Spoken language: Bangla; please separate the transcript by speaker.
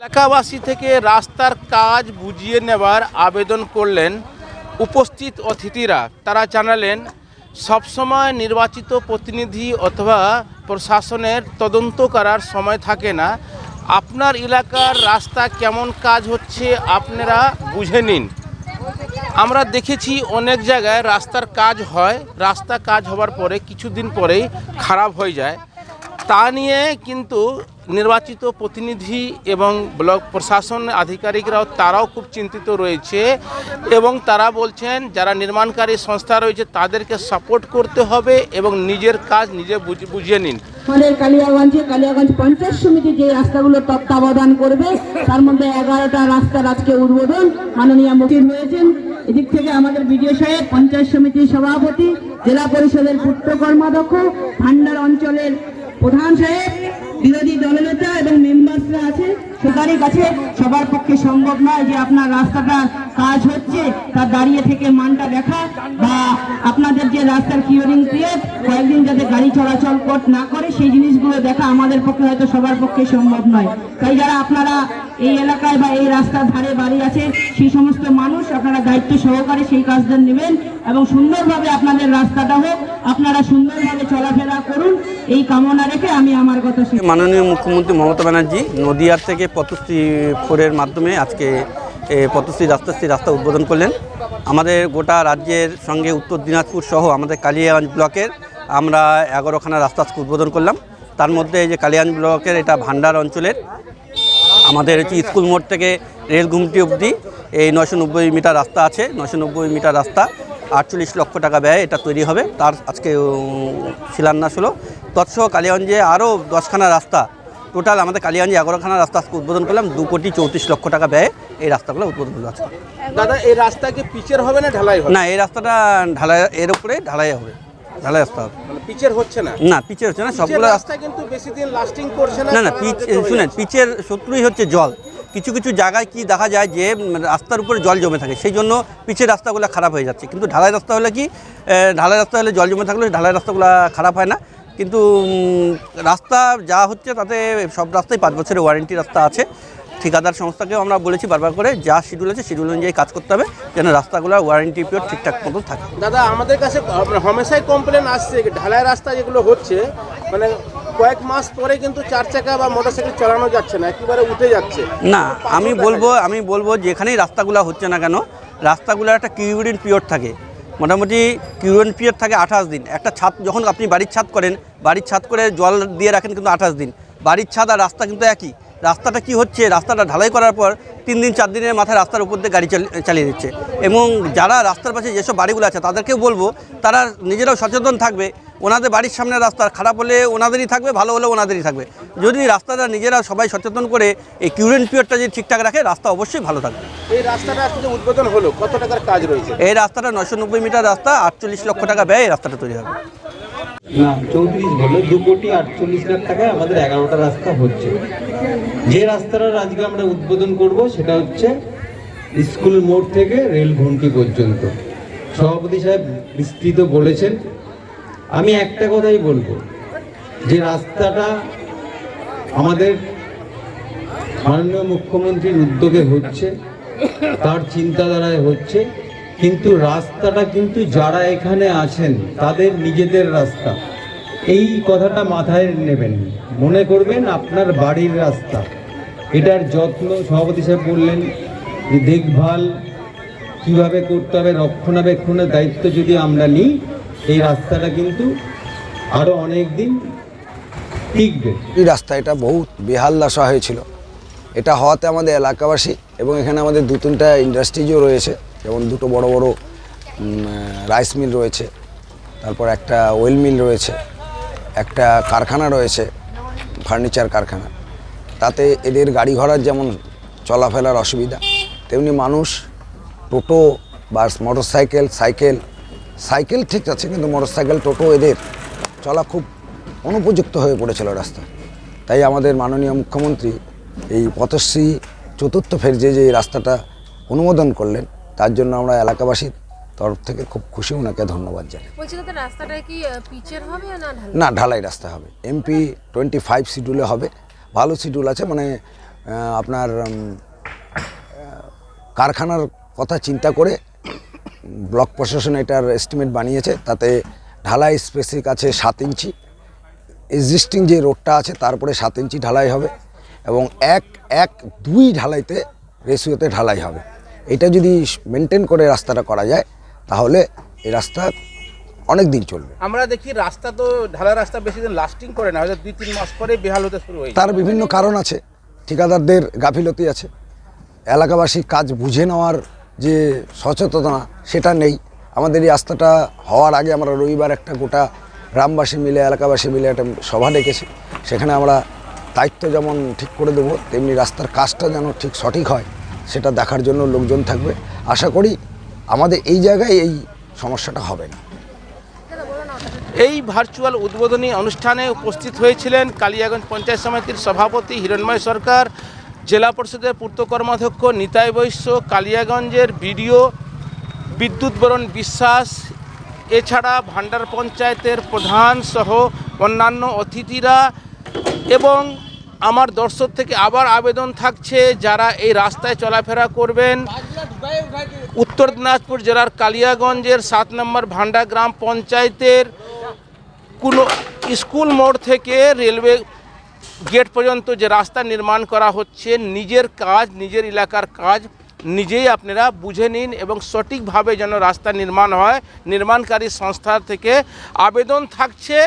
Speaker 1: এলাকাবাসী থেকে রাস্তার কাজ বুঝিয়ে নেবার আবেদন করলেন উপস্থিত অতিথিরা। তারা জানালেন সবসময় নির্বাচিত প্রতিনিধি অথবা প্রশাসনের তদন্ত করার সময় থাকে না। আপনার এলাকার রাস্তা কেমন কাজ হচ্ছে আপনারা বুঝে নিন। আমরা দেখেছি অনেক জায়গায় রাস্তার কাজ হয়, রাস্তা কাজ হওয়ার পরে কিছুদিন পরেই খারাপ হয়ে যায়। তা নিয়ে কিন্তু নির্বাচিত প্রতিনিধি এবং ব্লক প্রশাসন আধিকারিকরাও তারাও খুব চিন্তিত রয়েছে এবং তারা বলছেন যারা নির্মাণকারী সংস্থা রয়েছে তাদেরকে সাপোর্ট করতে হবে এবং নিজের কাজ নিজে বুঝিয়ে নিন।
Speaker 2: আমাদের কালিয়াগঞ্জ পঞ্চায়েত সমিতি যে রাস্তাগুলো তত্ত্বাবধান করবে তার মধ্যে 11টা রাস্তার আজকে উদ্বোধন মাননীয় মন্ত্রী হয়েছেন। এদিক থেকে আমাদের বিডিও সাহেব, পঞ্চায়েত সমিতির সভাপতি, জেলা পরিষদের পূর্ত কর্মাধ্যক্ষ, ভান্ডার অঞ্চলের প্রধান সাহেব, বিরোধী দলনেতা এবং মেম্বারসরা আছে। সরকারের কাছে সবার পক্ষে সম্ভব নয় যে আপনার রাস্তাটা কাজ হচ্ছে তার দাঁড়িয়ে থেকে মানটা দেখা বা আপনাদের যে রাস্তার কিউরিং পিরিয়ড কয়েকদিন যাতে গাড়ি চলাচল না করে সেই জিনিসগুলো দেখা আমাদের পক্ষে হয়তো সবার পক্ষে সম্ভব নয়। তাই যারা আপনারা এই এলাকায় বা এই রাস্তার ধারে বাড়ি আছে সেই সমস্ত মানুষ আপনারা দায়িত্ব সহকারে সেই কাজটা নেবেন এবং সুন্দরভাবে আপনাদের রাস্তাটা হোক, আপনারা সুন্দরভাবে চলাফেরা করুন এই কামনা রেখে আমি আমার কথা শেষ।
Speaker 3: মাননীয় মুখ্যমন্ত্রী মমতা ব্যানার্জি নদিয়ার থেকে পথশ্রী 4-এর মাধ্যমে আজকে পথশ্রী রাস্তা উদ্বোধন করলেন। আমাদের গোটা রাজ্যের সঙ্গে উত্তর দিনাজপুর সহ আমাদের কালিয়াগঞ্জ ব্লকের আমরা 11খানা রাস্তা আজকে উদ্বোধন করলাম। তার মধ্যে এই যে কালিয়াগঞ্জ ব্লকের এটা ভান্ডার অঞ্চলের আমাদের হচ্ছে স্কুল মোড় থেকে রেল ঘুমটি অবধি এই 990 মিটার রাস্তা আছে। 990 মিটার রাস্তা 48 লক্ষ টাকা ব্যয় এটা তৈরি হবে, তার আজকে শিলান্যাস হলো। তৎসহ কালিয়াগঞ্জে আরও 10খানা রাস্তা, টোটাল আমাদের কালিয়াগঞ্জে 11খানা রাস্তা আজকে উদ্বোধন করলাম। 2,34 লক্ষ টাকা ব্যয়ে এই রাস্তাগুলো উদ্বোধন হলো আজকে।
Speaker 1: দাদা, এই রাস্তা কি পিচের হবে না ঢালাই হবে?
Speaker 3: না, এই রাস্তাটা ঢালাই, এর উপরে ঢালাই হবে, ঢালাই রাস্তা হবে।
Speaker 1: পিচের হচ্ছে না?
Speaker 3: না, পিচের হচ্ছে না, সবগুলো রাস্তা
Speaker 1: কিন্তু বেশি দিন লাস্টিং করছে না।
Speaker 3: না, পিচ শুনেন, পিচের শত্রুই হচ্ছে জল। কিছু কিছু জায়গায় কি দেখা যায় যে রাস্তার উপরে জল জমে থাকে, সেই জন্য পিচের রাস্তাগুলো খারাপ হয়ে যাচ্ছে। কিন্তু ঢালাই রাস্তা হলে কি, ঢালাই রাস্তা হলে জল জমে থাকলে ঢালাই রাস্তাগুলো খারাপ হয় না। কিন্তু রাস্তা যা হচ্ছে তাতে সব রাস্তায় 5 বছরের ওয়ারেন্টি রাস্তা আছে। ঠিকাদার সংস্থাকেও আমরা বলেছি বারবার করে যা শিডিউল আছে শিডিউল অনুযায়ী কাজ করতে হবে যেন রাস্তাগুলো ওয়ারেন্টি পিরিয়ড ঠিকঠাক মতো থাকে।
Speaker 1: দাদা, আমাদের কাছে হামেশাই কমপ্লেন আসছে ঢালাই রাস্তা যেগুলো হচ্ছে মানে কয়েক মাস পরে কিন্তু 4 চাকা বা মোটরসাইকেল চালানো যাচ্ছে না, একেবারে উঠে যাচ্ছে।
Speaker 3: না, আমি বলবো যেখানেই রাস্তাগুলো হচ্ছে না কেন, রাস্তাগুলোর একটা কিউরিং পিরিয়ড থাকে। মোটামুটি কিউরিং পিরিয়ড থাকে 28 দিন। একটা ছাদ যখন আপনি বাড়ির ছাদ করেন, বাড়ির ছাদ করে জল দিয়ে রাখেন কিন্তু 28 দিন। বাড়ির ছাদ আর রাস্তা কিন্তু একই। রাস্তাটা কি হচ্ছে, রাস্তাটা ঢালাই করার পর 3 দিন 4 দিনের মাথায় রাস্তার উপর দিয়ে গাড়ি চালিয়ে দিচ্ছে। এবং যারা রাস্তার পাশে যেসব বাড়িগুলো আছে তাদেরকেও বলবো তারা নিজেরাও সচেতন থাকবে। ওনাদের বাড়ির সামনে রাস্তা খারাপ হলে ওনাদেরই থাকবে, ভালো হলে ওনাদেরই থাকবে। যদি রাস্তাটা নিজেরা সবাই সচেতন করে এই কিউরিং পিরিয়ডটা যদি ঠিকঠাক রাখে রাস্তা অবশ্যই ভালো থাকবে।
Speaker 1: এই রাস্তাটা আসলে উদ্বোধন হলো, কত টাকার কাজ রয়েছে?
Speaker 3: এই রাস্তাটা 990 মিটার রাস্তা, 48 লক্ষ টাকা ব্যয় এই রাস্তাটা তৈরি হবে।
Speaker 4: না, 34 বলে 2,48 লাখ টাকায় আমাদের 11টা রাস্তা হচ্ছে। যে রাস্তাটা আজকে আমরা উদ্বোধন করব সেটা হচ্ছে স্কুল মোড় থেকে রেল ঘুমটি পর্যন্ত। সভাপতি সাহেব বিস্তৃত বলেছেন। আমি একটা কথাই বলবো যে রাস্তাটা আমাদের মাননীয় মুখ্যমন্ত্রীর উদ্যোগে হচ্ছে, তার চিন্তাধারায় হচ্ছে, কিন্তু রাস্তাটা কিন্তু যারা এখানে আছেন তাদের নিজেদের রাস্তা। এই কথাটা মাথায় নেবেন, মনে করবেন আপনার বাড়ির রাস্তা। এটার যত্ন সভাপতি সাহেব বললেন যে দেখভাল কিভাবে করতে হবে, রক্ষণাবেক্ষণের দায়িত্ব যদি আমরা নিই এই রাস্তাটা কিন্তু আরো অনেক দিন টিকবে।
Speaker 5: এই রাস্তা এটা বহুত বেহাল দশা হয়েছিল। এটা হওয়াতে আমাদের এলাকাবাসী এবং এখানে আমাদের 2-3টা ইন্ডাস্ট্রিজও রয়েছে, যেমন 2টো বড় বড় রাইস মিল রয়েছে, তারপর একটা ওয়েল মিল রয়েছে, একটা কারখানা রয়েছে ফার্নিচার কারখানা। তাতে এদের গাড়ি ঘোড়ার যেমন চলাফেরার অসুবিধা, তেমনি মানুষ টোটো বা মোটরসাইকেল, সাইকেল ঠিক আছে কিন্তু মোটরসাইকেল, টোটো এদের চলা খুব অনুপযুক্ত হয়ে পড়েছিল রাস্তা। তাই আমাদের মাননীয় মুখ্যমন্ত্রী এই পথশ্রী 4র্থ ফেজে যে রাস্তাটা অনুমোদন করলেন তার জন্য আমরা এলাকাবাসীর তরফ থেকে খুব খুশি, ওনাকে ধন্যবাদ জানাই।
Speaker 6: রাস্তাটা কি পিচের হবে না
Speaker 5: ঢালাই রাস্তা হবে। MP 25 শিডিউলে হবে, ভালো শিডিউল আছে, মানে আপনার কারখানার কথা চিন্তা করে ব্লক প্রশাসন এটার এস্টিমেট বানিয়েছে। তাতে ঢালাই স্পেসিফিক আছে 7 ইঞ্চি, এক্সিস্টিং যে রোডটা আছে তারপরে 7 ইঞ্চি ঢালাই হবে এবং 1-1-2 ঢালাইতে রেশিওতে ঢালাই হবে। এটা যদি মেনটেন করে রাস্তাটা করা যায় তাহলে এই রাস্তা অনেক দিন চলবে।
Speaker 1: আমরা দেখি রাস্তা তো ঢালাই রাস্তা বেশি দিন লাস্টিং করে না, হয়তো 2-3 মাস পরে বেহাল হতে শুরু হয়ে যায়।
Speaker 5: তার বিভিন্ন কারণ আছে, ঠিকাদারদের গাফিলতি আছে, এলাকাবাসী কাজ বুঝে নেওয়ার যে সচেতনতা সেটা নেই। আমাদের এই রাস্তাটা হওয়ার আগে আমরা রবিবার একটা গোটা গ্রামবাসী মিলে এলাকাবাসী মিলে একটা সভা ডেকেছি। সেখানে আমরা দায়িত্ব যেমন ঠিক করে দেবো তেমনি রাস্তার কাজটা যেন ঠিক সঠিক হয় সেটা দেখার জন্য লোকজন থাকবে। আশা করি আমাদের এই জায়গায় এই সমস্যাটা হবে না।
Speaker 1: এই ভার্চুয়াল উদ্বোধনী অনুষ্ঠানে উপস্থিত হয়েছিলেন কালিয়াগঞ্জ পঞ্চায়েত সমিতির সভাপতি হিরণময় সরকার, জেলা পরিষদের পূর্ত কর্মাধ্যক্ষ নিতাই বৈশ্য, কালিয়াগঞ্জের বিডিও বিদ্যুৎ বরণ বিশ্বাস, এছাড়া ভান্ডার পঞ্চায়েতের প্রধান সহ অন্যান্য অতিথিরা। এবং আমার দর্শক থেকে আবার আবেদন থাকছে, যারা এই রাস্তায় চলাফেরা করবেন, উত্তর দিনাজপুর জেলার কালিয়াগঞ্জের 7 নম্বর ভান্ডা গ্রাম পঞ্চায়েতের কোনো স্কুল মোড় থেকে রেলওয়ে গেট পর্যন্ত যে রাস্তা নির্মাণ করা হচ্ছে, নিজের কাজ, নিজের এলাকার কাজ নিজেই আপনারা বুঝে নিন এবং সঠিকভাবে যেন রাস্তা নির্মাণ হয়। নির্মাণকারী সংস্থা থেকে আবেদন থাকছে